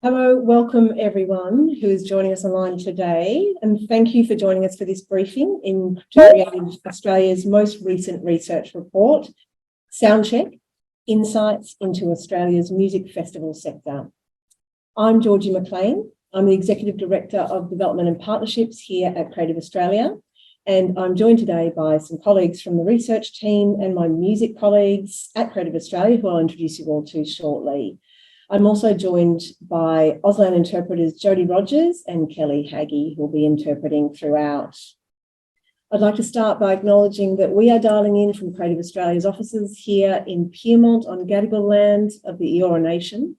Hello, welcome everyone who is joining us online today, and thank you for joining us for this briefing to create Australia's most recent research report, Soundcheck, Insights into Australia's Music Festival Sector. I'm Georgie McLean. I'm the Executive Director of Development and Partnerships here at Creative Australia, and I'm joined today by some colleagues from the research team and my music colleagues at Creative Australia, who I'll introduce you all to shortly. I'm also joined by Auslan interpreters Jodie Rogers and Kelly Haggie, who will be interpreting throughout. I'd like to start by acknowledging that we are dialing in from Creative Australia's offices here in Pyrmont on Gadigal land of the Eora Nation,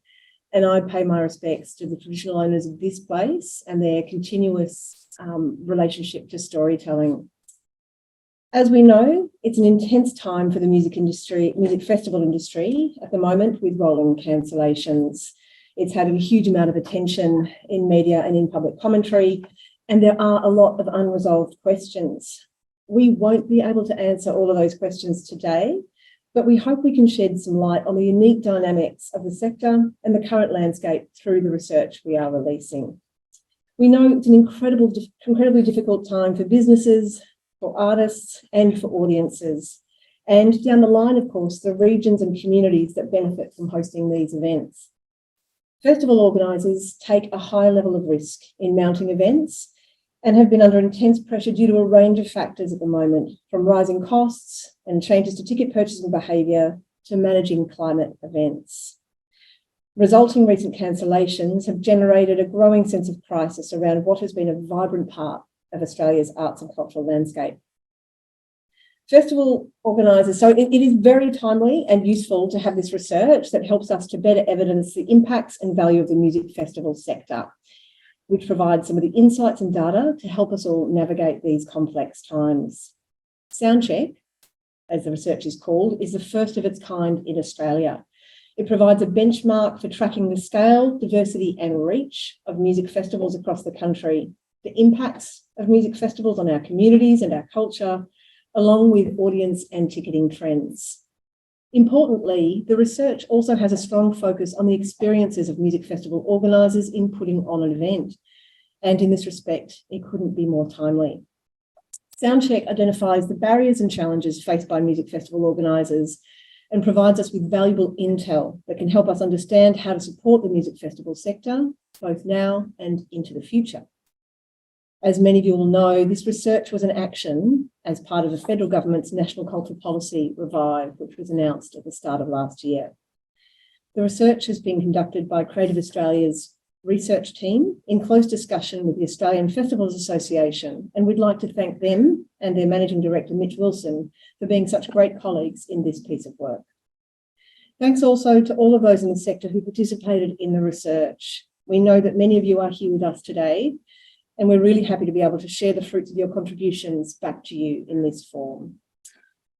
and I pay my respects to the traditional owners of this place and their continuous relationship to storytelling. As we know, it's an intense time for the music festival industry at the moment with rolling cancellations. It's had a huge amount of attention in media and in public commentary, and there are a lot of unresolved questions. We won't be able to answer all of those questions today, but we hope we can shed some light on the unique dynamics of the sector and the current landscape through the research we are releasing. We know it's an incredibly difficult time for businesses, for artists and for audiences. And down the line, of course, the regions and communities that benefit from hosting these events. Festival organisers take a high level of risk in mounting events and have been under intense pressure due to a range of factors at the moment, from rising costs and changes to ticket purchasing behaviour to managing climate events. Resulting recent cancellations have generated a growing sense of crisis around what has been a vibrant part of Australia's arts and cultural landscape. Festival organisers, so it is very timely and useful to have this research that helps us to better evidence the impacts and value of the music festival sector, which provides some of the insights and data to help us all navigate these complex times. Soundcheck, as the research is called, is the first of its kind in Australia. It provides a benchmark for tracking the scale, diversity and reach of music festivals across the country, the impacts of music festivals on our communities and our culture, along with audience and ticketing trends. Importantly, the research also has a strong focus on the experiences of music festival organisers in putting on an event. And in this respect, it couldn't be more timely. Soundcheck identifies the barriers and challenges faced by music festival organisers and provides us with valuable intel that can help us understand how to support the music festival sector, both now and into the future. As many of you will know, this research was an action as part of the federal government's National Cultural Policy Revive, which was announced at the start of last year. The research has been conducted by Creative Australia's research team in close discussion with the Australian Festivals Association, and we'd like to thank them and their Managing Director, Mitch Wilson, for being such great colleagues in this piece of work. Thanks also to all of those in the sector who participated in the research. We know that many of you are here with us today, and we're really happy to be able to share the fruits of your contributions back to you in this form.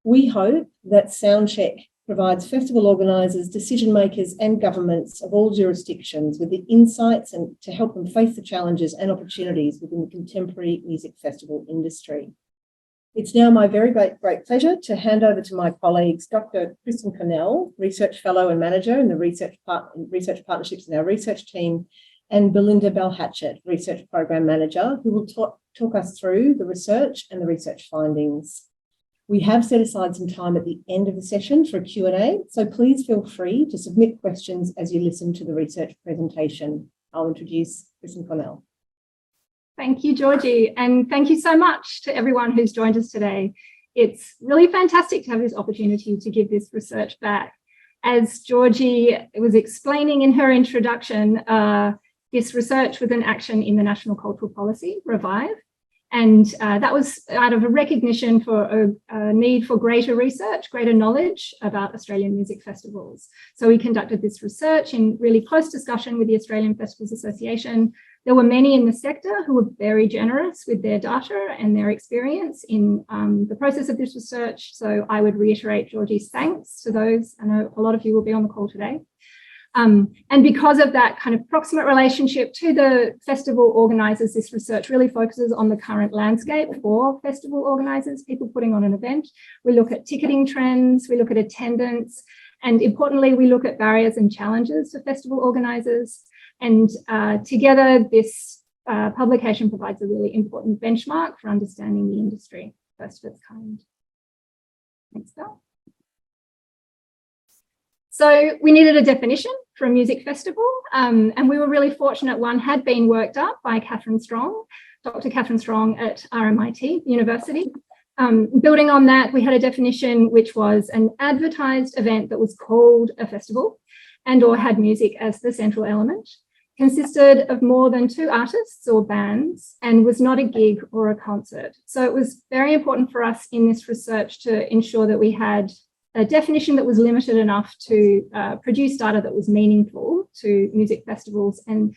We hope that Soundcheck provides festival organisers, decision makers and governments of all jurisdictions with the insights and to help them face the challenges and opportunities within the contemporary music festival industry. It's now my very great pleasure to hand over to my colleagues, Dr. Kristen Cornell, Research Fellow and Manager in the Research Partnerships in our research team, and Belinda Bell-Hatchett, Research Program Manager, who will talk us through the research and the research findings. We have set aside some time at the end of the session for a Q&A, so please feel free to submit questions as you listen to the research presentation. I'll introduce Kristen Cornell. Thank you, Georgie, and thank you so much to everyone who's joined us today. It's really fantastic to have this opportunity to give this research back. As Georgie was explaining in her introduction, this research was an action in the National Cultural Policy Revive, and that was out of a recognition for a need for greater research, greater knowledge about Australian music festivals. So we conducted this research in really close discussion with the Australian Festivals Association. There were many in the sector who were very generous with their data and their experience in the process of this research. So I would reiterate Georgie's thanks to those. I know a lot of you will be on the call today. And because of that kind of proximate relationship to the festival organisers, this research really focuses on the current landscape for festival organisers, people putting on an event. We look at ticketing trends, we look at attendance, and importantly, we look at barriers and challenges for festival organisers. And together, this publication provides a really important benchmark for understanding the industry, first of its kind. Next up. So we needed a definition for a music festival, and we were really fortunate one had been worked up by Catherine Strong, Dr. Catherine Strong at RMIT University. Building on that, we had a definition which was an advertised event that was called a festival and or had music as the central element, consisted of more than 2 artists or bands, and was not a gig or a concert. So it was very important for us in this research to ensure that we had a definition that was limited enough to produce data that was meaningful to music festivals. And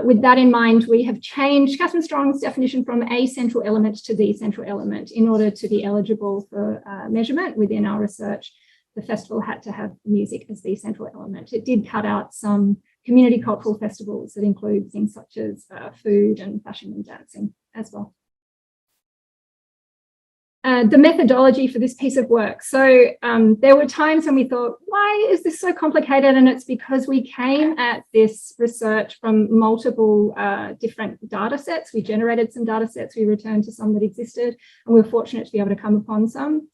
with that in mind, we have changed Catherine Strong's definition from a central element to the central element in order to be eligible for measurement within our research. The festival had to have music as the central element. It did cut out some community cultural festivals that include things such as food and fashion and dancing as well. The methodology for this piece of work. So there were times when we thought, why is this so complicated? And it's because we came at this research from multiple different data sets. We generated some data sets, we returned to some that existed, and we were fortunate to be able to come upon some.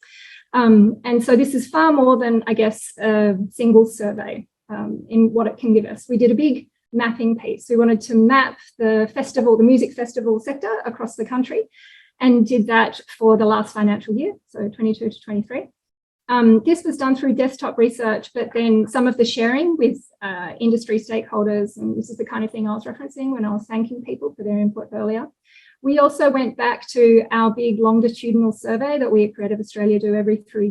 And so this is far more than, I guess, a single survey in what it can give us. We did a big mapping piece. We wanted to map the festival, the music festival sector across the country, and did that for the last financial year, so 22 to 23. This was done through desktop research, but then some of the sharing with industry stakeholders, and this is the kind of thing I was referencing when I was thanking people for their input earlier. We also went back to our big longitudinal survey that we at Creative Australia do every 3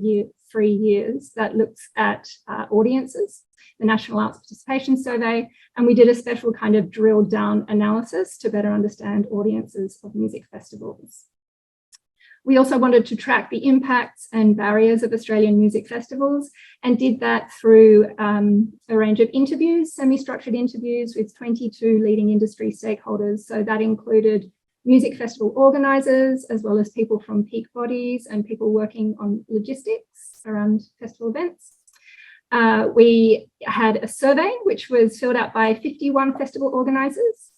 years that looks at audiences, the National Arts Participation Survey, and we did a special kind of drilled down analysis to better understand audiences of music festivals. We also wanted to track the impacts and barriers of Australian music festivals, and did that through a range of interviews, semi-structured interviews with 22 leading industry stakeholders. So that included music festival organisers, as well as people from peak bodies and people working on logistics around festival events. We had a survey which was filled out by 51 festival organisers.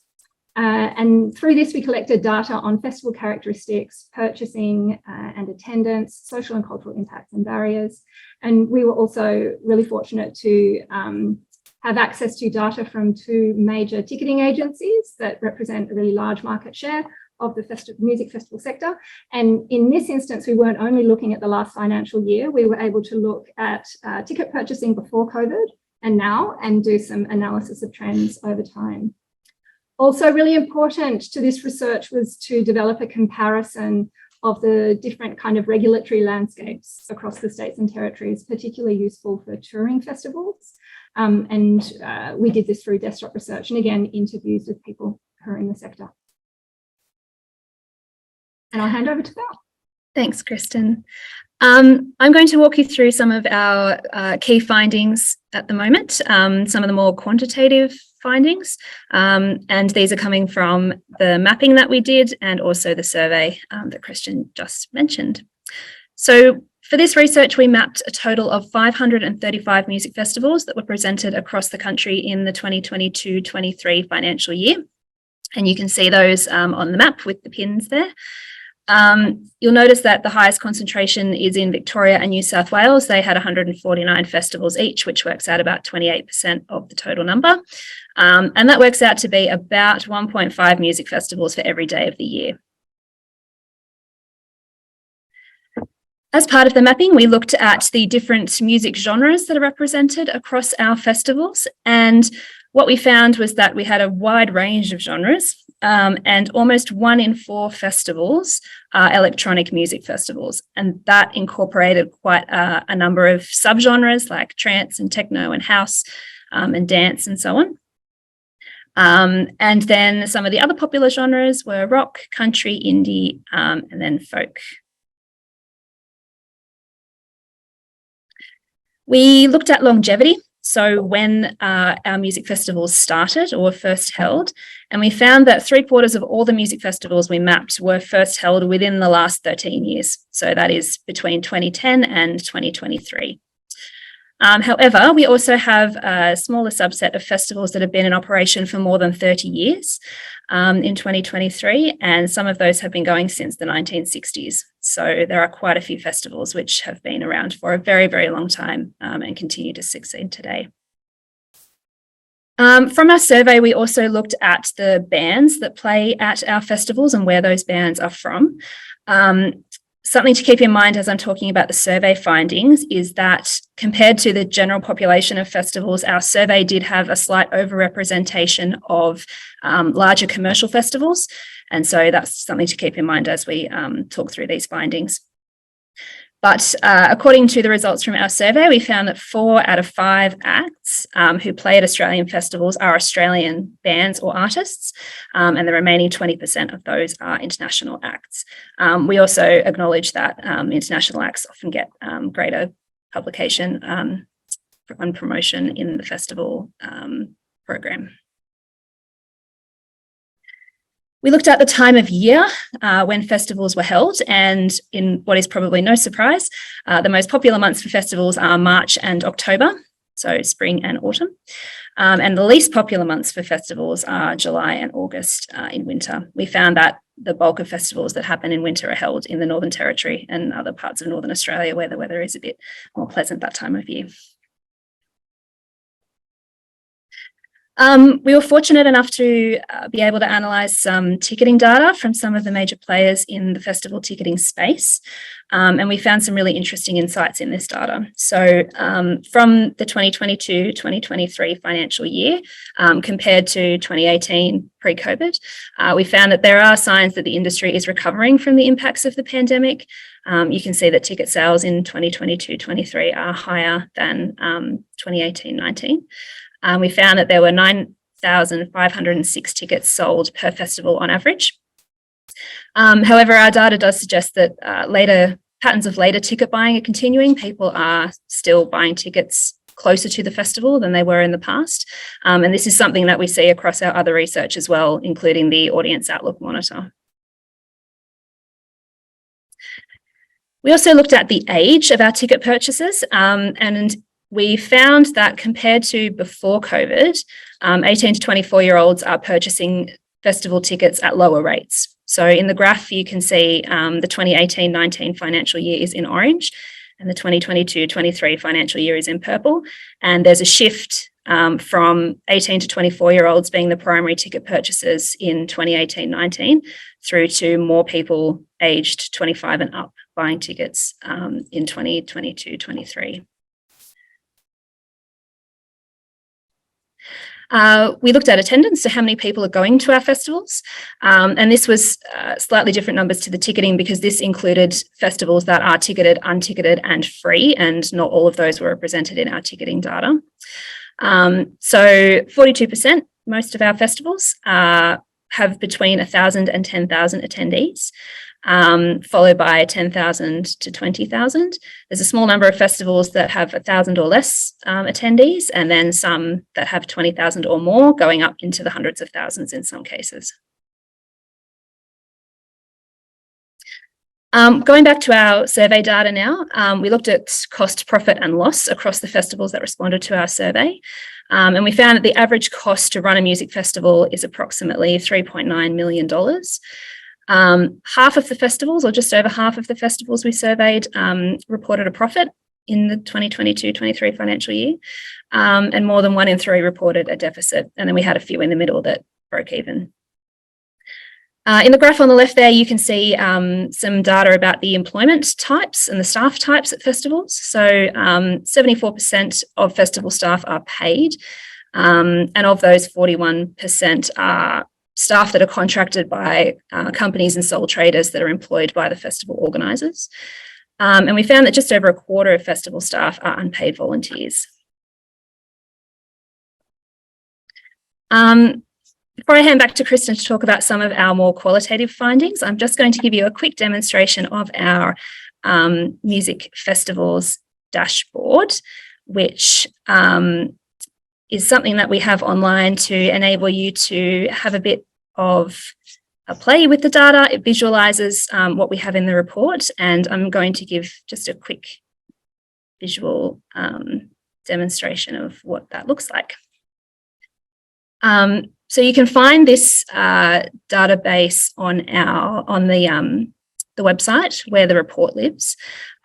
And through this, we collected data on festival characteristics, purchasing and attendance, social and cultural impacts and barriers. And we were also really fortunate to have access to data from 2 major ticketing agencies that represent a really large market share of the music festival sector. And in this instance, we weren't only looking at the last financial year, we were able to look at ticket purchasing before COVID and now, and do some analysis of trends over time. Also really important to this research was to develop a comparison of the different kind of regulatory landscapes across the states and territories, particularly useful for touring festivals. And we did this through desktop research and again, interviews with people who are in the sector. And I'll hand over to Val. Thanks, Kristen. I'm going to walk you through some of our key findings at the moment, some of the more quantitative findings, and these are coming from the mapping that we did and also the survey that Kristen just mentioned. So for this research, we mapped a total of 535 music festivals that were presented across the country in the 2022-23 financial year. And you can see those on the map with the pins there. You'll notice that the highest concentration is in Victoria and New South Wales. They had 149 festivals each, which works out about 28% of the total number. And that works out to be about 1.5 music festivals for every day of the year. As part of the mapping, we looked at the different music genres that are represented across our festivals. And what we found was that we had a wide range of genres, and almost 1 in 4 festivals are electronic music festivals. And that incorporated quite a number of subgenres like trance and techno and house and dance and so on. And then some of the other popular genres were rock, country, indie, and then folk. We looked at longevity, so when our music festivals started or were first held, and we found that 3/4 of all the music festivals we mapped were first held within the last 13 years. So that is between 2010 and 2023. However, we also have a smaller subset of festivals that have been in operation for more than 30 years in 2023, and some of those have been going since the 1960s. So there are quite a few festivals which have been around for a very, very long time and continue to succeed today. From our survey, we also looked at the bands that play at our festivals and where those bands are from. Something to keep in mind as I'm talking about the survey findings is that compared to the general population of festivals, our survey did have a slight overrepresentation of larger commercial festivals. And so that's something to keep in mind as we talk through these findings. But according to the results from our survey, we found that 4 out of 5 acts who play at Australian festivals are Australian bands or artists, and the remaining 20% of those are international acts. We also acknowledge that international acts often get greater publication and promotion in the festival program. We looked at the time of year when festivals were held, and in what is probably no surprise, the most popular months for festivals are March and October, so spring and autumn. And the least popular months for festivals are July and August in winter. We found that the bulk of festivals that happen in winter are held in the Northern Territory and other parts of Northern Australia where the weather is a bit more pleasant that time of year. We were fortunate enough to be able to analyse some ticketing data from some of the major players in the festival ticketing space, and we found some really interesting insights in this data. So from the 2022-2023 financial year compared to 2018 pre-COVID, we found that there are signs that the industry is recovering from the impacts of the pandemic. You can see that ticket sales in 2022-23 are higher than 2018-19. We found that there were 9,506 tickets sold per festival on average. However, our data does suggest that patterns of later ticket buying are continuing. People are still buying tickets closer to the festival than they were in the past. And this is something that we see across our other research as well, including the Audience Outlook Monitor. We also looked at the age of our ticket purchases, and we found that compared to before COVID, 18 to 24-year-olds are purchasing festival tickets at lower rates. So in the graph, you can see the 2018-19 financial year is in orange and the 2022-23 financial year is in purple. And there's a shift from 18 to 24-year-olds being the primary ticket purchasers in 2018-19 through to more people aged 25 and up buying tickets in 2022-23. We looked at attendance, so how many people are going to our festivals, and this was slightly different numbers to the ticketing because this included festivals that are ticketed, unticketed and free, and not all of those were represented in our ticketing data. So 42%, most of our festivals have between 1,000 and 10,000 attendees. Followed by 10,000 to 20,000. There's a small number of festivals that have 1,000 or less attendees, and then some that have 20,000 or more, going up into the hundreds of thousands in some cases. Going back to our survey data now, we looked at cost, profit and loss across the festivals that responded to our survey. And we found that the average cost to run a music festival is approximately $3.9 million. Half of the festivals, or just over half of the festivals we surveyed, reported a profit in the 2022-23 financial year, and more than 1 in 3 reported a deficit. And then we had a few in the middle that broke even. In the graph on the left there, you can see some data about the employment types and the staff types at festivals. So 74% of festival staff are paid, and of those, 41% are staff that are contracted by companies and sole traders that are employed by the festival organisers. And we found that just over a quarter of festival staff are unpaid volunteers. Before I hand back to Kristen to talk about some of our more qualitative findings, I'm just going to give you a quick demonstration of our music festivals dashboard, which is something that we have online to enable you to have a bit of a play with the data. It visualizes what we have in the report, and I'm going to give just a quick visual demonstration of what that looks like. So you can find this database on the website where the report lives,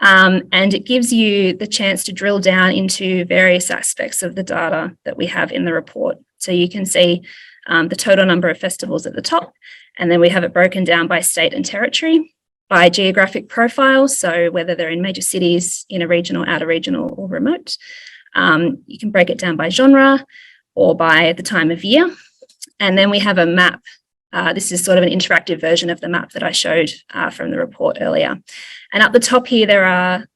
and it gives you the chance to drill down into various aspects of the data that we have in the report. So you can see the total number of festivals at the top, and then we have it broken down by state and territory, by geographic profile, so whether they're in major cities, inner regional, outer regional, or remote. You can break it down by genre or by the time of year. And then we have a map. This is sort of an interactive version of the map that I showed from the report earlier. And at the top here, there are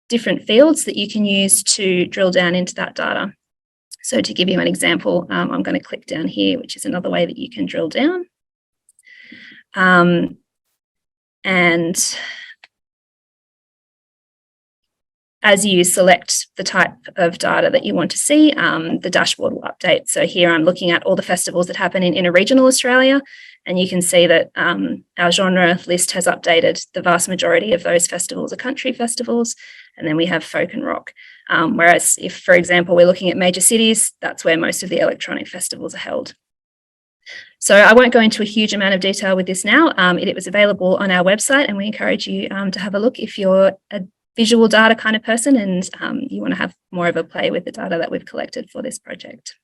different fields that you can use to drill down into that data. So to give you an example, I'm going to click down here, which is another way that you can drill down. And as you select the type of data that you want to see, the dashboard will update. So here I'm looking at all the festivals that happen in interregional Australia, and you can see that our genre list has updated. The vast majority of those festivals are country festivals, and then we have folk and rock. Whereas if, for example, we're looking at major cities, that's where most of the electronic festivals are held. So I won't go into a huge amount of detail with this now. It was available on our website, and we encourage you to have a look if you're a visual data kind of person and you want to have more of a play with the data that we've collected for this project.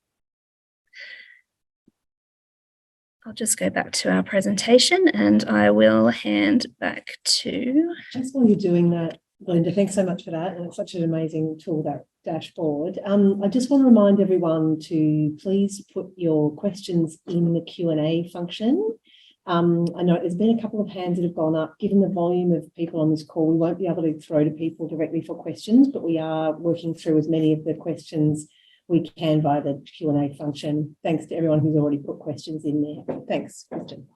I'll just go back to our presentation and I will hand back to... Just while you're doing that, Belinda, thanks so much for that. And it's such an amazing tool, that dashboard. I just want to remind everyone to please put your questions in the Q&A function. I know there's been a couple of hands that have gone up. Given the volume of people on this call, we won't be able to throw to people directly for questions, but we are working through as many of the questions we can via the Q&A function. Thanks to everyone who's already put questions in there. Thanks, Kristen.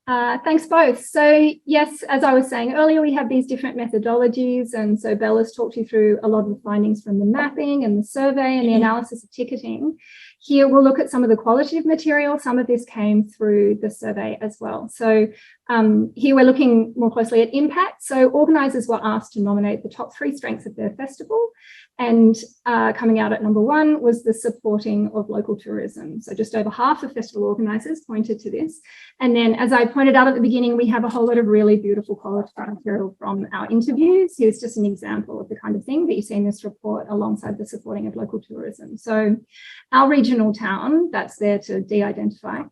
Thanks both. So yes, as I was saying earlier, we have these different methodologies, and so Bella's talked you through a lot of the findings from the mapping and the survey and the analysis of ticketing. Here we'll look at some of the qualitative material. Some of this came through the survey as well. So here we're looking more closely at impact. So organisers were asked to nominate the top 3 strengths of their festival, and coming out at number 1 was the supporting of local tourism. So just over half of festival organisers pointed to this. And then, as I pointed out at the beginning, we have a whole lot of really beautiful qualitative material from our interviews. Here's just an example of the kind of thing that you see in this report alongside the supporting of local tourism. So our regional town, that's there to de-identify,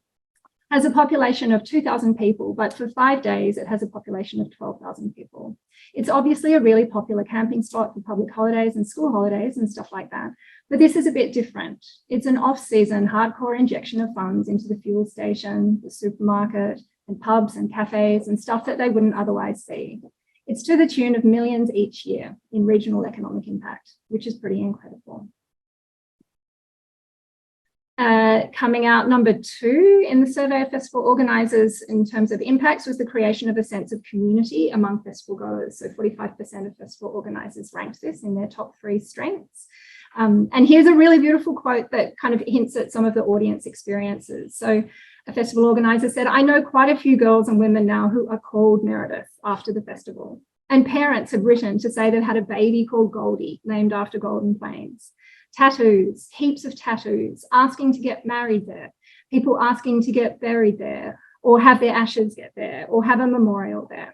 has a population of 2,000 people, but for 5 days it has a population of 12,000 people. It's obviously a really popular camping spot for public holidays and school holidays and stuff like that. But this is a bit different. It's an off-season hardcore injection of funds into the fuel station, the supermarket, and pubs and cafes and stuff that they wouldn't otherwise see. It's to the tune of millions each year in regional economic impact, which is pretty incredible. Coming out number 2 in the survey of festival organisers in terms of impacts was the creation of a sense of community among festival goers. So 45% of festival organisers ranked this in their top 3 strengths. And here's a really beautiful quote that kind of hints at some of the audience experiences. So a festival organiser said, "I know quite a few girls and women now who are called Meredith after the festival. And parents have written to say they've had a baby called Goldie, named after Golden Plains. Tattoos, heaps of tattoos, asking to get married there, people asking to get buried there, or have their ashes get there, or have a memorial there."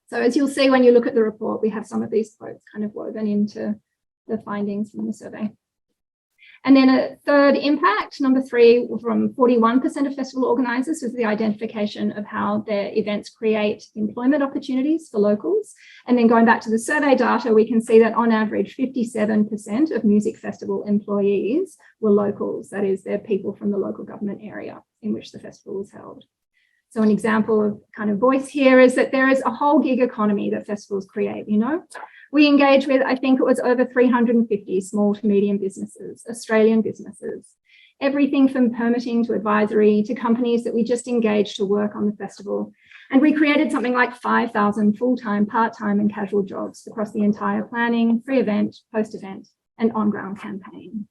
So as you'll see when you look at the report, we have some of these quotes kind of woven into the findings from the survey. And then a third impact, number 3, from 41% of festival organisers, was the identification of how their events create employment opportunities for locals. And then going back to the survey data, we can see that on average, 57% of music festival employees were locals. That is, they're people from the local government area in which the festival was held. So an example of kind of voice here is that there is a whole gig economy that festivals create, you know. We engage with, I think it was over 350 small to medium businesses, Australian businesses, everything from permitting to advisory to companies that we just engaged to work on the festival. And we created something like 5,000 full-time, part-time and casual jobs across the entire planning, pre-event, post-event and on-ground campaign.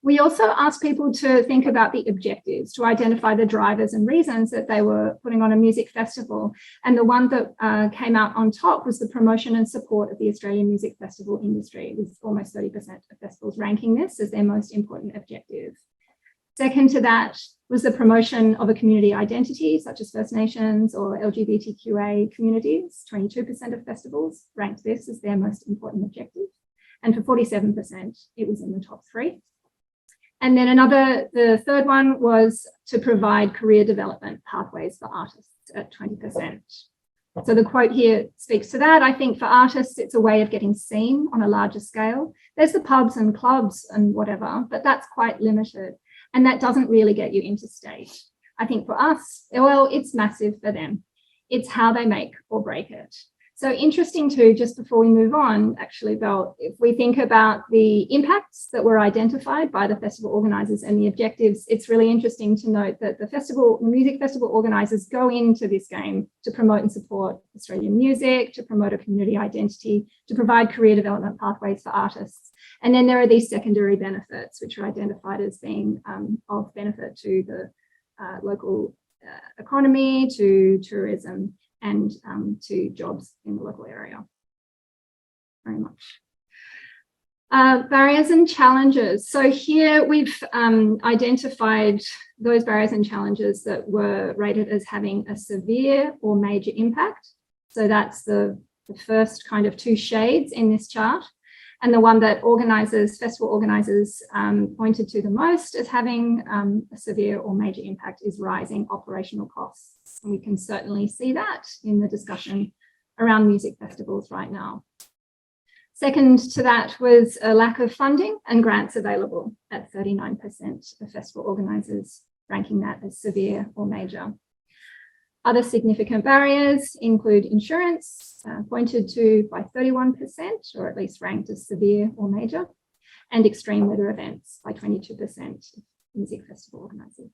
We also asked people to think about the objectives, to identify the drivers and reasons that they were putting on a music festival. And the one that came out on top was the promotion and support of the Australian music festival industry, with almost 30% of festivals ranking this as their most important objective. Second to that was the promotion of a community identity, such as First Nations or LGBTQA communities. 22% of festivals ranked this as their most important objective. And for 47%, it was in the top 3. And then the third one was to provide career development pathways for artists at 20%. So the quote here speaks to that. I think for artists, it's a way of getting seen on a larger scale. There's the pubs and clubs and whatever, but that's quite limited. And that doesn't really get you interstate. I think for us, well, it's massive for them. It's how they make or break it. So interesting too, just before we move on, actually, Belle, if we think about the impacts that were identified by the festival organisers and the objectives, it's really interesting to note that the music festival organisers go into this game to promote and support Australian music, to promote a community identity, to provide career development pathways for artists. And then there are these secondary benefits, which are identified as being of benefit to the local economy, to tourism, and to jobs in the local area. Very much. Barriers and challenges. So here we've identified those barriers and challenges that were rated as having a severe or major impact. So that's the first kind of 2 shades in this chart. And the one that festival organisers pointed to the most as having a severe or major impact is rising operational costs. And we can certainly see that in the discussion around music festivals right now. Second to that was a lack of funding and grants available at 39% of festival organisers, ranking that as severe or major. Other significant barriers include insurance, pointed to by 31%, or at least ranked as severe or major, and extreme weather events by 22% of music festival organisers.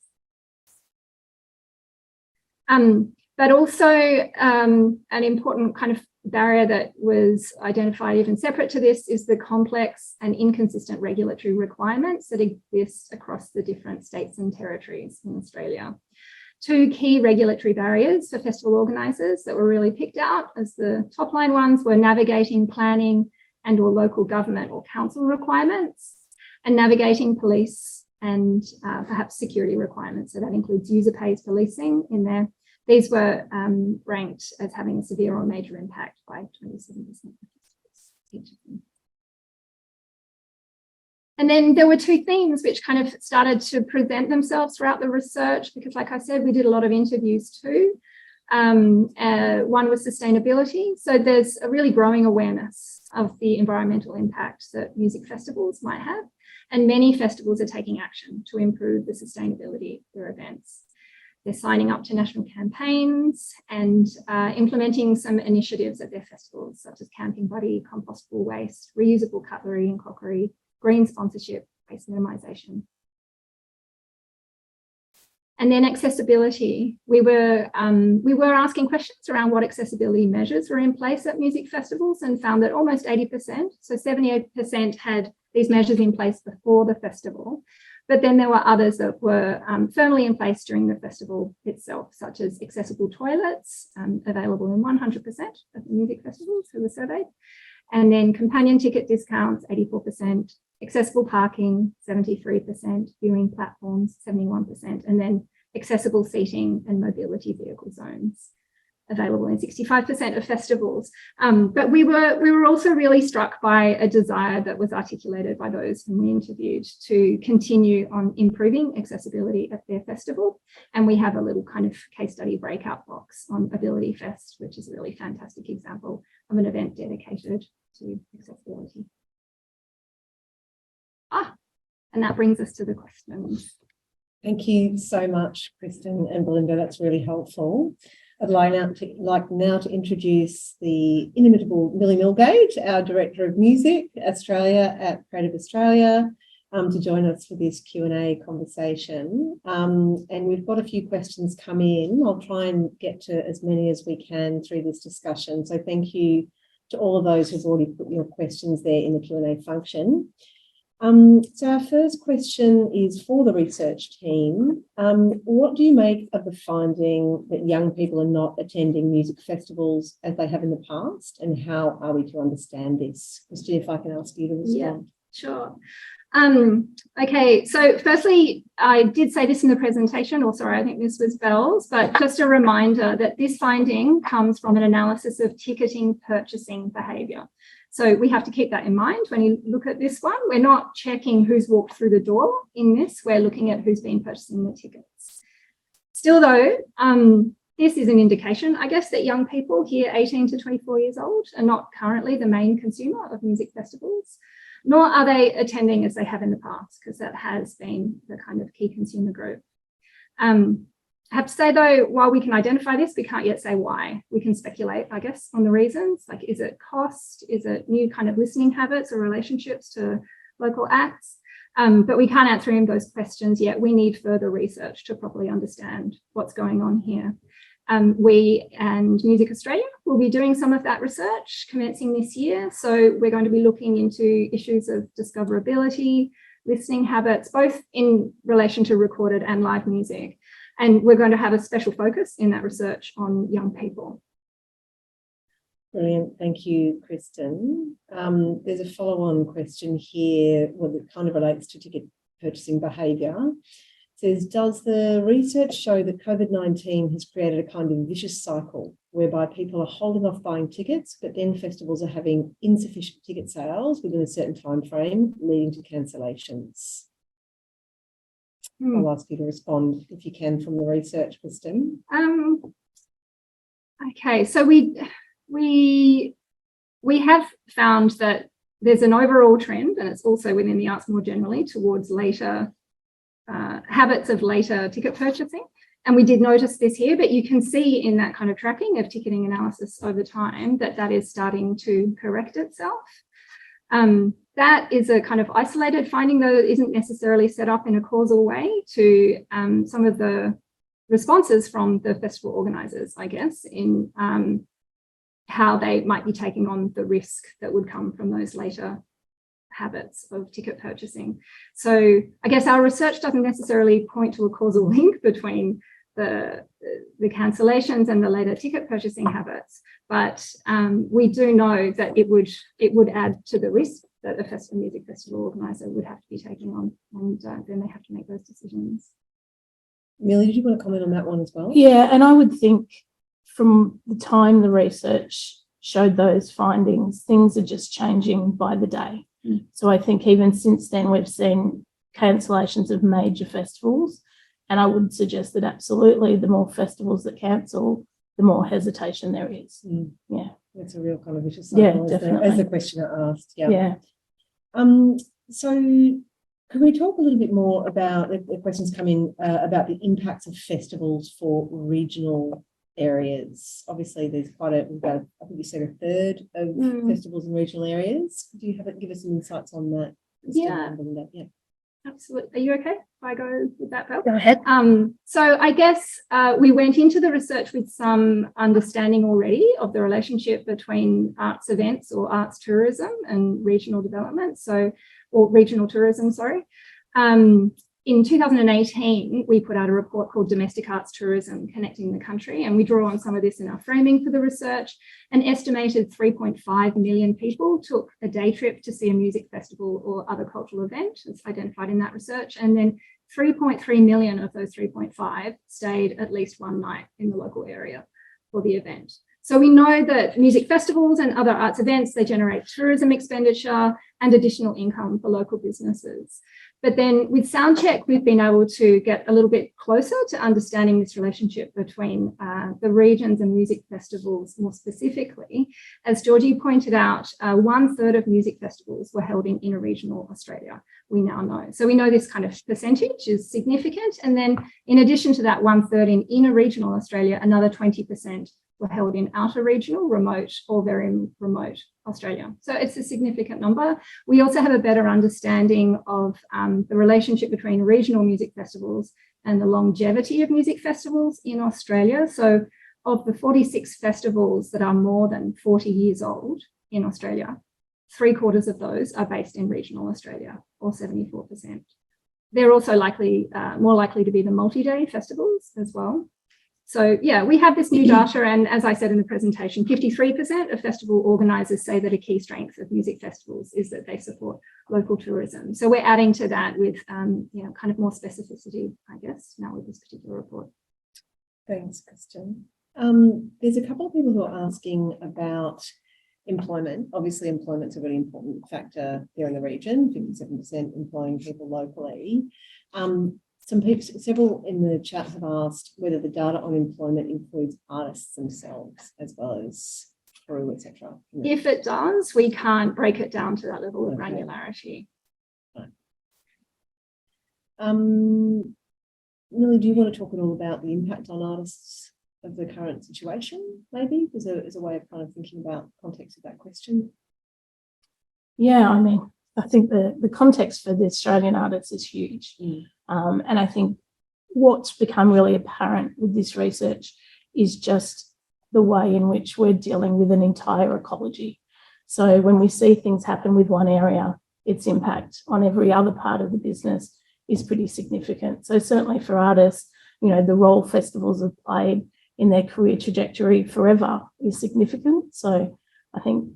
But also an important kind of barrier that was identified even separate to this is the complex and inconsistent regulatory requirements that exist across the different states and territories in Australia. 2 key regulatory barriers for festival organisers that were really picked out as the top line ones were navigating planning and or local government or council requirements, and navigating police and perhaps security requirements. So that includes user pays policing in there. These were ranked as having a severe or major impact by 27% each of them. And then there were 2 themes which kind of started to present themselves throughout the research, because like I said, we did a lot of interviews too. One was sustainability. So there's a really growing awareness of the environmental impact that music festivals might have. And many festivals are taking action to improve the sustainability of their events. They're signing up to national campaigns and implementing some initiatives at their festivals, such as camping buddy, compostable waste, reusable cutlery and crockery, green sponsorship, waste minimisation. And then accessibility. We were asking questions around what accessibility measures were in place at music festivals, and found that almost 80%, so 78% had these measures in place before the festival. But then there were others that were firmly in place during the festival itself, such as accessible toilets, available in 100% of the music festivals who were surveyed. And then companion ticket discounts, 84%, accessible parking, 73%, viewing platforms, 71%, and then accessible seating and mobility vehicle zones available in 65% of festivals. But we were also really struck by a desire that was articulated by those whom we interviewed to continue on improving accessibility at their festival. And we have a little kind of case study breakout box on Ability Fest, which is a really fantastic example of an event dedicated to accessibility. And that brings us to the questions. Thank you so much, Kristen and Belinda. That's really helpful. I'd like now to introduce the inimitable Millie Milliegate, our Director of Music Australia at Creative Australia, to join us for this Q&A conversation. And we've got a few questions come in. I'll try and get to as many as we can through this discussion. So thank you to all of those who've already put your questions there in the Q&A function. So our first question is for the research team. What do you make of the finding that young people are not attending music festivals as they have in the past, and how are we to understand this? Christine, if I can ask you to respond. Yeah, sure. Okay, so firstly, I did say this in the presentation, or sorry, I think this was Belle's, but just a reminder that this finding comes from an analysis of ticketing purchasing behaviour. So we have to keep that in mind when you look at this one. We're not checking who's walked through the door in this, we're looking at who's been purchasing the tickets. Still though, this is an indication, I guess, that young people here 18 to 24 years old are not currently the main consumer of music festivals, nor are they attending as they have in the past, because that has been the kind of key consumer group. I have to say though, while we can identify this, we can't yet say why. We can speculate, I guess, on the reasons, like is it cost, is it new kind of listening habits or relationships to local acts? But we can't answer any of those questions yet. We need further research to properly understand what's going on here. We and Music Australia will be doing some of that research commencing this year. So we're going to be looking into issues of discoverability, listening habits, both in relation to recorded and live music. And we're going to have a special focus in that research on young people. Brilliant. Thank you, Kristen. There's a follow-on question here, well, that kind of relates to ticket purchasing behaviour. It says, does the research show that COVID-19 has created a kind of vicious cycle whereby people are holding off buying tickets, but then festivals are having insufficient ticket sales within a certain time frame, leading to cancellations? I'll ask you to respond if you can from the research, Kristen. Okay, so we have found that there's an overall trend, and it's also within the arts more generally, towards later habits of later ticket purchasing. And we did notice this here, but you can see in that kind of tracking of ticketing analysis over time that that is starting to correct itself. That is a kind of isolated finding, though it isn't necessarily set up in a causal way to some of the responses from the festival organisers, I guess, in how they might be taking on the risk that would come from those later habits of ticket purchasing. So I guess our research doesn't necessarily point to a causal link between the cancellations and the later ticket purchasing habits, but we do know that it would add to the risk that a music festival organiser would have to be taking on, and then they have to make those decisions. Millie, did you want to comment on that one as well? Yeah, and I would think from the time the research showed those findings, things are just changing by the day. So I think even since then we've seen cancellations of major festivals, and I would suggest that absolutely the more festivals that cancel, the more hesitation there is. Yeah, that's a real kind of vicious cycle, yeah, definitely. as the questioner asked. Yeah. So could we talk a little bit more about the questions come in about the impacts of festivals for regional areas? Obviously, there's quite I think you said a third of festivals in regional areas. Could you give us some insights on that? Yeah, absolutely. Are you okay if I go with that, Belle? Go ahead. So I guess we went into the research with some understanding already of the relationship between arts events or arts tourism and regional development, or regional tourism, sorry. In 2018, we put out a report called Domestic Arts Tourism Connecting the Country, and we draw on some of this in our framing for the research. An estimated 3.5 million people took a day trip to see a music festival or other cultural event, as identified in that research, and then 3.3 million of those 3.5 stayed at least one night in the local area for the event. So we know that music festivals and other arts events, they generate tourism expenditure and additional income for local businesses. But then with Soundcheck, we've been able to get a little bit closer to understanding this relationship between the regions and music festivals more specifically. As Georgie pointed out, 1/3 of music festivals were held in interregional Australia, we now know. So we know this kind of percentage is significant. And then in addition to that 1/3 in interregional Australia, another 20% were held in outer regional, remote or very remote Australia. So it's a significant number. We also have a better understanding of the relationship between regional music festivals and the longevity of music festivals in Australia. So of the 46 festivals that are more than 40 years old in Australia, 3/4 of those are based in regional Australia or 74%. They're also more likely to be the multi-day festivals as well. So yeah, we have this new data, and as I said in the presentation, 53% of festival organisers say that a key strength of music festivals is that they support local tourism. So we're adding to that with kind of more specificity, I guess, now with this particular report. Thanks, Kristen. There's a couple of people who are asking about employment. Obviously, employment's a really important factor here in the region, 57% employing people locally. Several in the chat have asked whether the data on employment includes artists themselves as well as crew, etc. If it does, we can't break it down to that level of granularity. Right. Millie, do you want to talk at all about the impact on artists of the current situation, maybe, as a way of kind of thinking about the context of that question? Yeah, I mean, I think the context for the Australian artists is huge. And I think what's become really apparent with this research is just the way in which we're dealing with an entire ecology. So when we see things happen with one area, its impact on every other part of the business is pretty significant. So certainly for artists, the role festivals have played in their career trajectory forever is significant. So I think,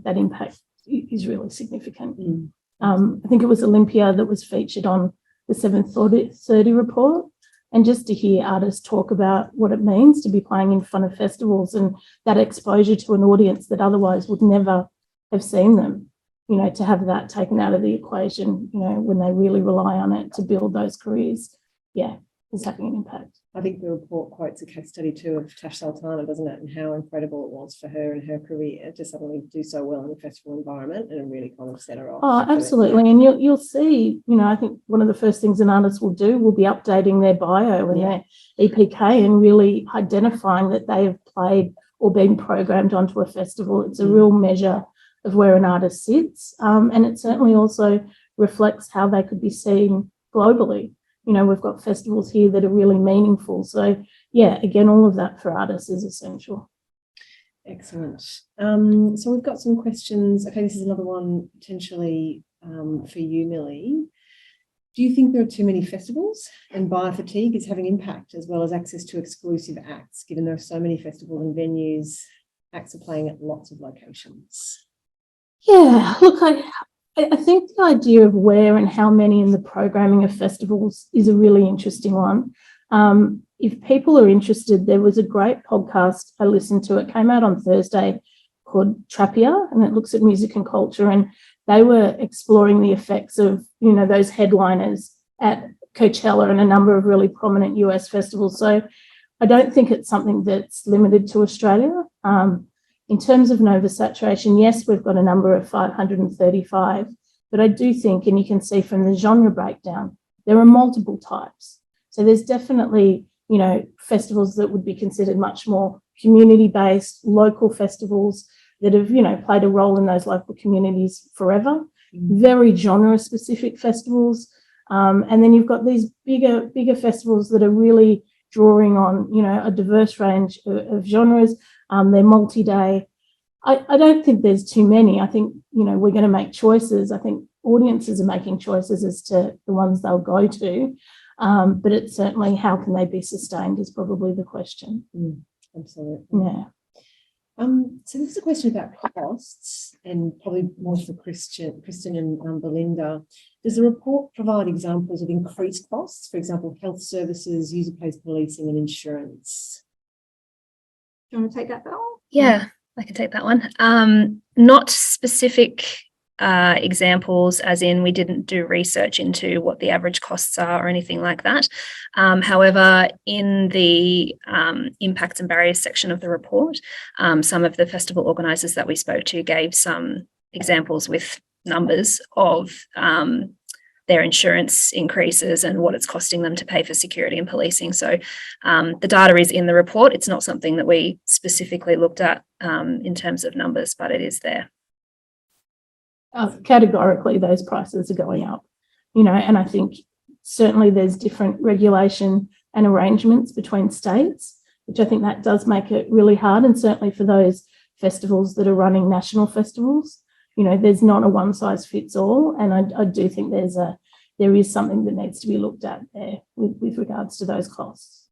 that impact is really significant. I think it was Olympia that was featured on the 730 report. And just to hear artists talk about what it means to be playing in front of festivals and that exposure to an audience that otherwise would never have seen them, to have that taken out of the equation, when they really rely on it to build those careers, is having an impact. I think the report quotes a case study too of Tash Sultana, doesn't it? And how incredible it was for her and her career to suddenly do so well in the festival environment, and it really kind of set her off. Oh, absolutely. And you'll see, I think one of the first things an artist will do will be updating their bio and their EPK and really identifying that they have played or been programmed onto a festival. It's a real measure of where an artist sits. And it certainly also reflects how they could be seen globally. We've got festivals here that are really meaningful. So, again, all of that for artists is essential. Excellent. So we've got some questions. Okay, this is another one potentially for you, Millie. Do you think there are too many festivals and buyer fatigue is having impact, as well as access to exclusive acts, given there are so many festivals and venues, acts are playing at lots of locations? Yeah, look, I think the idea of where and how many in the programming of festivals is a really interesting one. If people are interested, there was a great podcast I listened to. It came out on Thursday called Trappier, and it looks at music and culture. And they were exploring the effects of, those headliners at Coachella and a number of really prominent US festivals. So I don't think it's something that's limited to Australia. In terms of oversaturation, yes, we've got a number of 535, but I do think, and you can see from the genre breakdown, there are multiple types. So there's definitely, festivals that would be considered much more community-based, local festivals that have, played a role in those local communities forever, very genre-specific festivals. And then you've got these bigger festivals that are really drawing on, a diverse range of genres. They're multi-day. I don't think there's too many. I think, we're going to make choices. I think audiences are making choices as to the ones they'll go to. But it's certainly how can they be sustained is probably the question. Absolutely. Yeah. So this is a question about costs, and probably more for Kristen and Belinda. Does the report provide examples of increased costs, for example, health services, user-pays policing and insurance? Do you want to take that, Belle? Yeah, I can take that one. Not specific examples, as in we didn't do research into what the average costs are or anything like that. However, in the impacts and barriers section of the report, some of the festival organisers that we spoke to gave some examples with numbers of their insurance increases and what it's costing them to pay for security and policing. So the data is in the report. It's not something that we specifically looked at in terms of numbers, but it is there. Categorically, those prices are going up, and I think certainly there's different regulation and arrangements between states, which I think that does make it really hard. And certainly for those festivals that are running national festivals, there's not a one size fits all. And I do think there is something that needs to be looked at there with regards to those costs.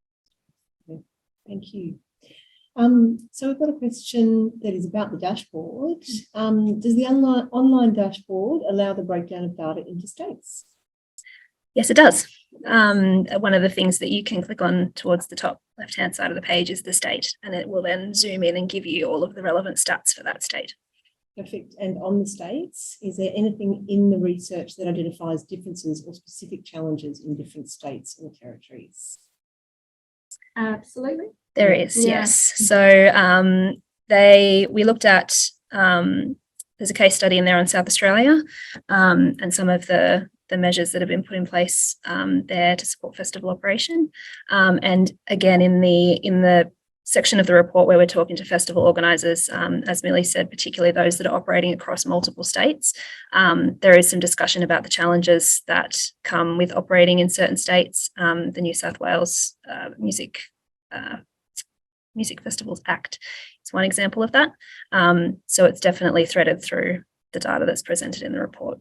Thank you. So we've got a question that is about the dashboard. Does the online dashboard allow the breakdown of data into states? Yes, it does. One of the things that you can click on towards the top left-hand side of the page is the state, and it will then zoom in and give you all of the relevant stats for that state. Perfect. And on the states, is there anything in the research that identifies differences or specific challenges in different states or territories? Absolutely. There is, Yeah. yes. So we looked at, there's a case study in there on South Australia, and some of the measures that have been put in place there to support festival operation. And again, in the section of the report where we're talking to festival organisers, as Millie said, particularly those that are operating across multiple states, there is some discussion about the challenges that come with operating in certain states. The New South Wales Music Festivals Act is one example of that. So it's definitely threaded through the data that's presented in the report.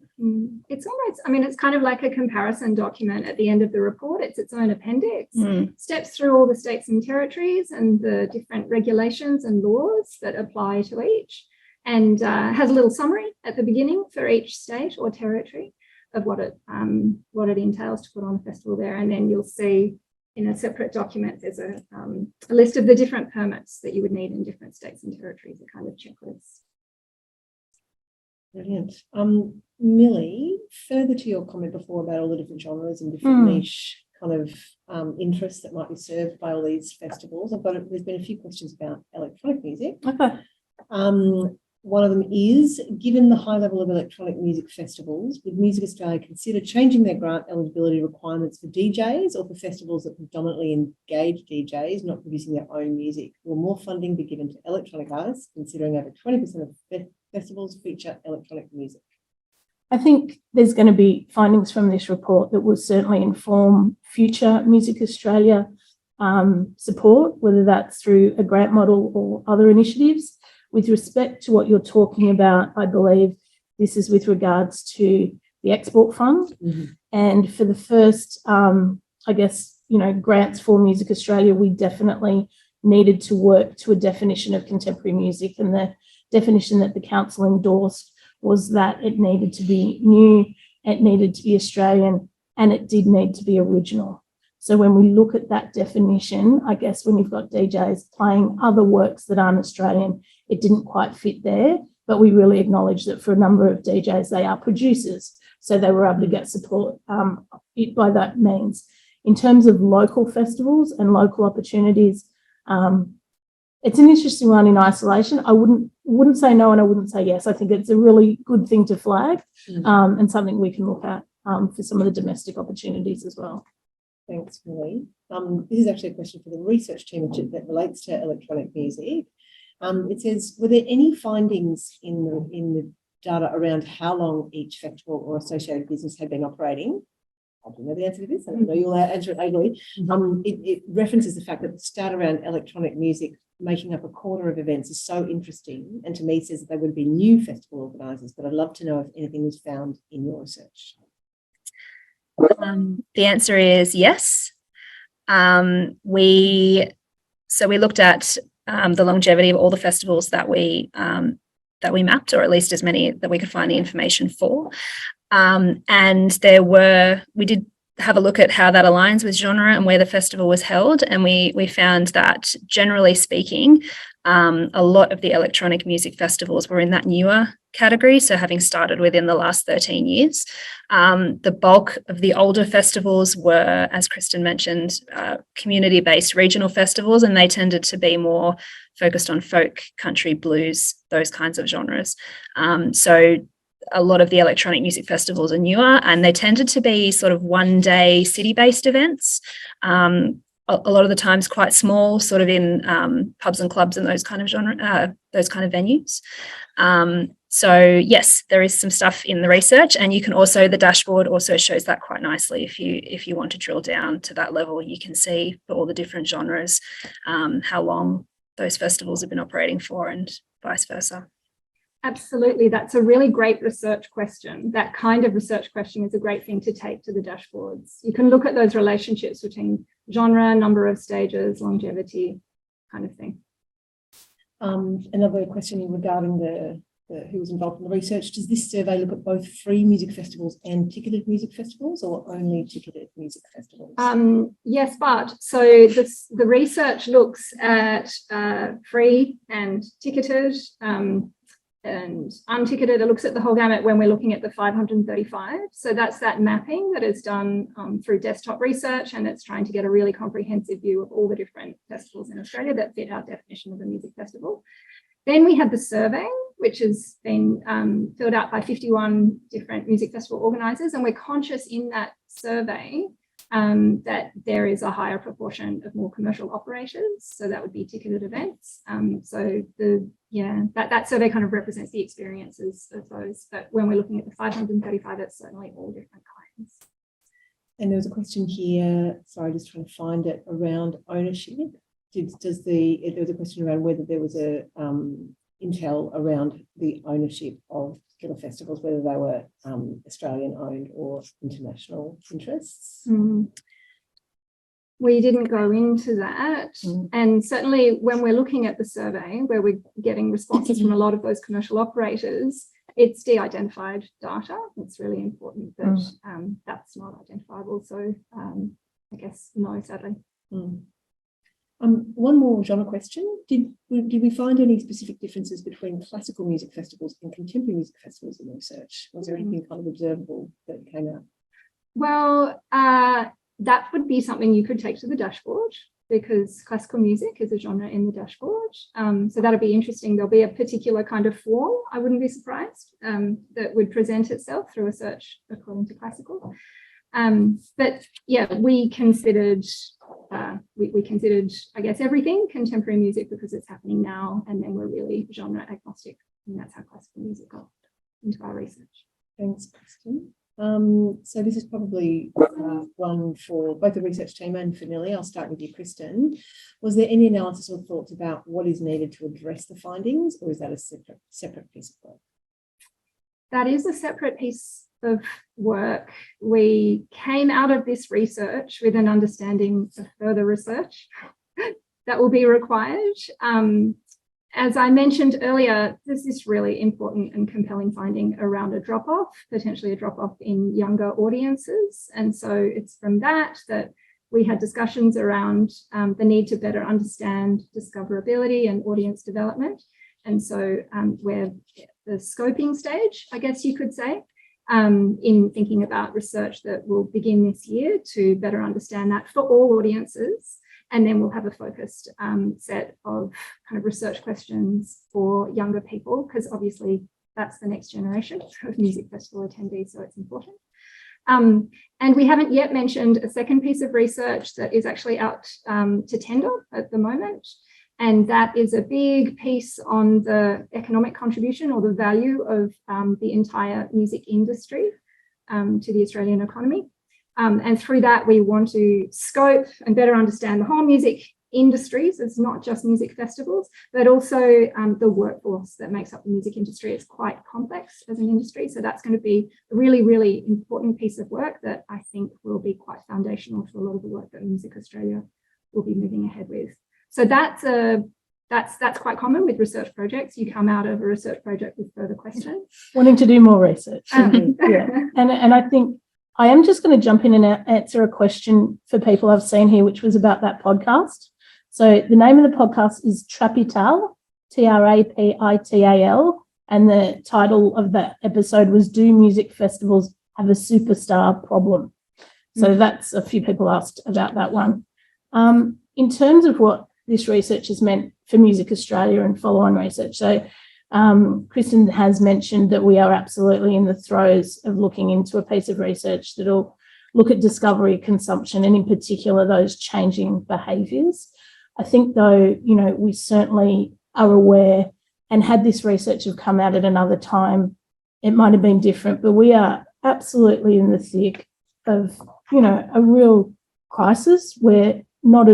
It's almost, it's kind of like a comparison document at the end of the report. It's its own appendix, steps through all the states and territories and the different regulations and laws that apply to each, and has a little summary at the beginning for each state or territory of what it entails to put on a festival there. And then you'll see in a separate document, there's a list of the different permits that you would need in different states and territories, a kind of checklist. Brilliant. Millie, further to your comment before about all the different genres and different niche kind of interests that might be served by all these festivals, there's been a few questions about electronic music. Okay. One of them is, given the high level of electronic music festivals, would Music Australia consider changing their grant eligibility requirements for DJs or for festivals that predominantly engage DJs not producing their own music? Will more funding be given to electronic artists, considering over 20% of festivals feature electronic music? I think there's going to be findings from this report that will certainly inform future Music Australia support, whether that's through a grant model or other initiatives. With respect to what you're talking about, I believe this is with regards to the export fund. And for the first, grants for Music Australia, we definitely needed to work to a definition of contemporary music, and the definition that the council endorsed was that it needed to be new, it needed to be Australian, and it did need to be original. So when we look at that definition, I guess when you've got DJs playing other works that aren't Australian, it didn't quite fit there, but we really acknowledge that for a number of DJs, they are producers, so they were able to get support by that means. In terms of local festivals and local opportunities, it's an interesting one in isolation. I wouldn't say no and I wouldn't say yes. I think it's a really good thing to flag and something we can look at for some of the domestic opportunities as well. Thanks, Millie. This is actually a question for the research team that relates to electronic music. It says, were there any findings in the data around how long each festival or associated business had been operating? I don't know the answer to this. I don't know you'll answer it ably. It references the fact that the stat around electronic music making up a quarter of events is so interesting, and to me says that they would be new festival organisers, but I'd love to know if anything was found in your research. The answer is yes. We looked at the longevity of all the festivals that we mapped, or at least as many that we could find the information for. And we did have a look at how that aligns with genre and where the festival was held, and we found that, generally speaking, a lot of the electronic music festivals were in that newer category, so having started within the last 13 years. The bulk of the older festivals were, as Kristen mentioned, community-based regional festivals, and they tended to be more focused on folk, country, blues, those kinds of genres. So a lot of the electronic music festivals are newer, and they tended to be sort of one-day city-based events, a lot of the times quite small, sort of in pubs and clubs and those kind of venues. So yes, there is some stuff in the research, and you can also, the dashboard also shows that quite nicely. If you want to drill down to that level, you can see for all the different genres how long those festivals have been operating for, and vice versa. Absolutely. That's a really great research question. That kind of research question is a great thing to take to the dashboards. You can look at those relationships between genre, number of stages, longevity, kind of thing. Another question regarding the who was involved in the research. Does this survey look at both free music festivals and ticketed music festivals, or only ticketed music festivals? Yes, but so the research looks at free and ticketed and unticketed. It looks at the whole gamut when we're looking at the 535. So that's that mapping that is done through desktop research, and it's trying to get a really comprehensive view of all the different festivals in Australia that fit our definition of a music festival. Then we have the survey, which has been filled out by 51 different music festival organisers, and we're conscious in that survey that there is a higher proportion of more commercial operators, so that would be ticketed events. So that survey kind of represents the experiences of those, but when we're looking at the 535, it's certainly all different kinds. And there was a question here, sorry, just trying to find it, around ownership. There was a question around whether there was a intel around the ownership of particular festivals, whether they were Australian owned or international interests. We didn't go into that. And certainly when we're looking at the survey, where we're getting responses from a lot of those commercial operators, it's de-identified data. It's really important that that's not identifiable. So I guess no, sadly. One more genre question. Did we find any specific differences between classical music festivals and contemporary music festivals in research? Was there anything kind of observable that came out? Well, that would be something you could take to the dashboard, because classical music is a genre in the dashboard. So that'll be interesting. There'll be a particular kind of form, I wouldn't be surprised, that would present itself through a search according to classical. But yeah, we considered, I guess, everything contemporary music because it's happening now, and then we're really genre agnostic, and that's how classical music got into our research. Thanks, Kristen. So this is probably one for both the research team and for Nellie. I'll start with you, Kristen. Was there any analysis or thoughts about what is needed to address the findings, or is that a separate piece of work? That is a separate piece of work. We came out of this research with an understanding of further research that will be required. As I mentioned earlier, there's this really important and compelling finding around a drop-off, potentially a drop-off in younger audiences. And so it's from that we had discussions around the need to better understand discoverability and audience development. And so we're at the scoping stage, I guess you could say, in thinking about research that will begin this year to better understand that for all audiences. And then we'll have a focused set of kind of research questions for younger people, because obviously that's the next generation of music festival attendees, so it's important. And we haven't yet mentioned a second piece of research that is actually out to tender at the moment. And that is a big piece on the economic contribution or the value of the entire music industry to the Australian economy. And through that, we want to scope and better understand the whole music industries. It's not just music festivals, but also the workforce that makes up the music industry. It's quite complex as an industry. So that's going to be a really, really important piece of work that I think will be quite foundational to a lot of the work that Music Australia will be moving ahead with. So that's quite common with research projects. You come out of a research project with further questions. Wanting to do more research. Yeah. And I think I am just going to jump in and answer a question for people I've seen here, which was about that podcast. So the name of the podcast is Trapital, Trapital, and the title of that episode was Do Music Festivals Have a Superstar Problem? So that's a few people asked about that one. In terms of what this research has meant for Music Australia and follow-on research, so Kristen has mentioned that we are absolutely in the throes of looking into a piece of research that'll look at discovery, consumption, and in particular those changing behaviours. I think, though, we certainly are aware, and had this research have come out at another time, it might have been different, but we are absolutely in the thick of, a real crisis. We're not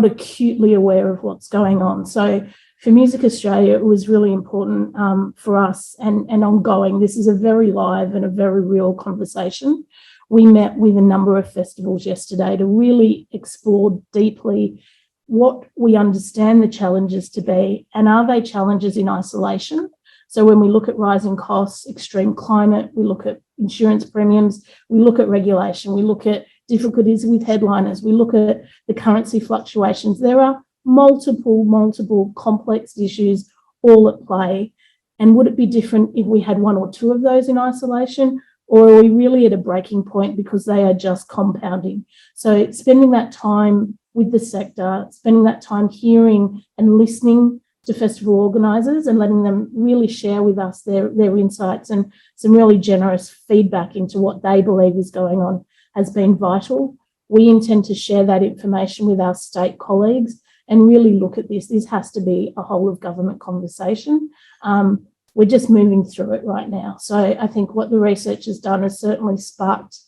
acutely aware of what's going on. So for Music Australia, it was really important for us and ongoing. This is a very live and a very real conversation. We met with a number of festivals yesterday to really explore deeply what we understand the challenges to be, and are they challenges in isolation? So when we look at rising costs, extreme climate, we look at insurance premiums, we look at regulation, we look at difficulties with headliners, we look at the currency fluctuations. There are multiple complex issues all at play. And would it be different if we had one or two of those in isolation? Or are we really at a breaking point because they are just compounding? So spending that time with the sector, spending that time hearing and listening to festival organisers and letting them really share with us their insights and some really generous feedback into what they believe is going on has been vital. We intend to share that information with our state colleagues and really look at this. This has to be a whole of government conversation. We're just moving through it right now. So I think what the research has done has certainly sparked,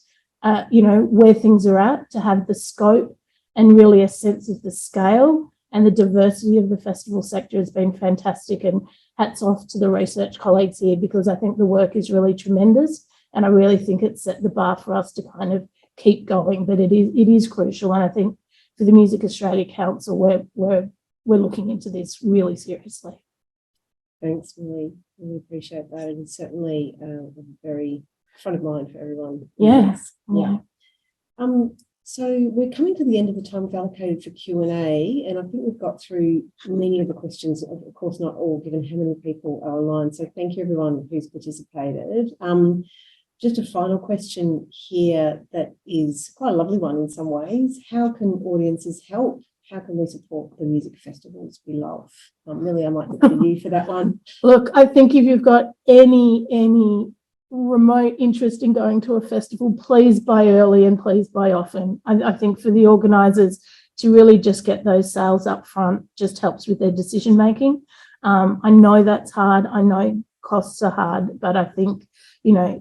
where things are at, to have the scope and really a sense of the scale and the diversity of the festival sector has been fantastic. And hats off to the research colleagues here, because I think the work is really tremendous. And I really think it's set the bar for us to kind of keep going, but it is crucial. And I think for the Music Australia Council, we're looking into this really seriously. Thanks, Millie. Really appreciate that. And certainly very front of mind for everyone. Yes. Yeah. So we're coming to the end of the time we've allocated for Q&A, and I think we've got through many of the questions, of course not all, given how many people are online. So thank you everyone who's participated. Just a final question here that is quite a lovely one in some ways. How can audiences help? How can we support the music festivals we love? Millie, I might look to you for that one. Look, I think if you've got any remote interest in going to a festival, please buy early and please buy often. I think for the organisers to really just get those sales up front just helps with their decision making. I know that's hard. I know costs are hard, but I think,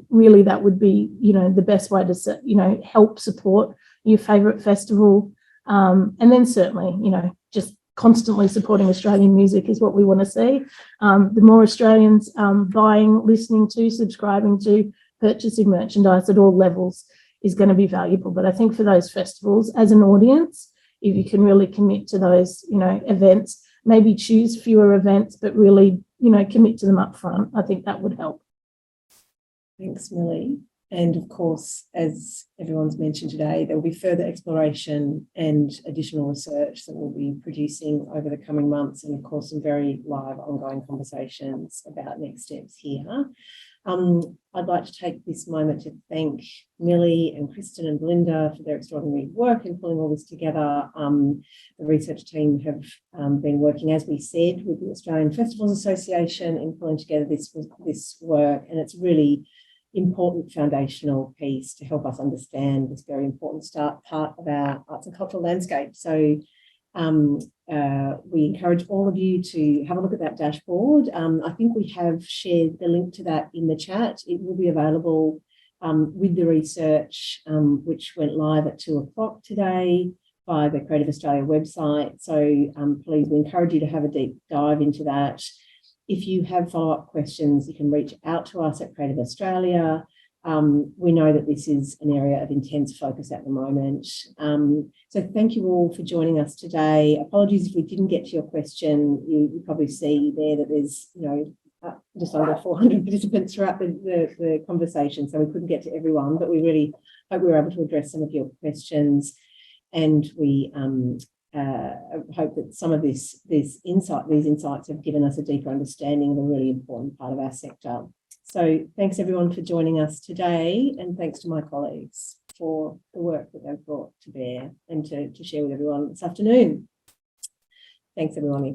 really that would be, the best way to, help support your favourite festival. And then certainly, just constantly supporting Australian music is what we want to see. The more Australians buying, listening to, subscribing to, purchasing merchandise at all levels is going to be valuable. But I think for those festivals, as an audience, if you can really commit to those, events, maybe choose fewer events, but really, commit to them up front, I think that would help. Thanks, Millie. And of course, as everyone's mentioned today, there will be further exploration and additional research that we'll be producing over the coming months, and of course, some very live ongoing conversations about next steps here. I'd like to take this moment to thank Millie and Kristen and Belinda for their extraordinary work in pulling all this together. The research team have been working, as we said, with the Australian Festivals Association in pulling together this work, and it's really important foundational piece to help us understand this very important part of our arts and cultural landscape. So we encourage all of you to have a look at that dashboard. I think we have shared the link to that in the chat. It will be available with the research, which went live at 2:00 today via the Creative Australia website. So please, we encourage you to have a deep dive into that. If you have follow-up questions, you can reach out to us at Creative Australia. We know that this is an area of intense focus at the moment. So thank you all for joining us today. Apologies if we didn't get to your question. You probably see there that there's, just under 400 participants throughout the conversation, so we couldn't get to everyone, but we really hope we were able to address some of your questions, and we hope that some of these insights have given us a deeper understanding of a really important part of our sector. So thanks everyone for joining us today, and thanks to my colleagues for the work that they've brought to bear and to share with everyone this afternoon. Thanks everyone.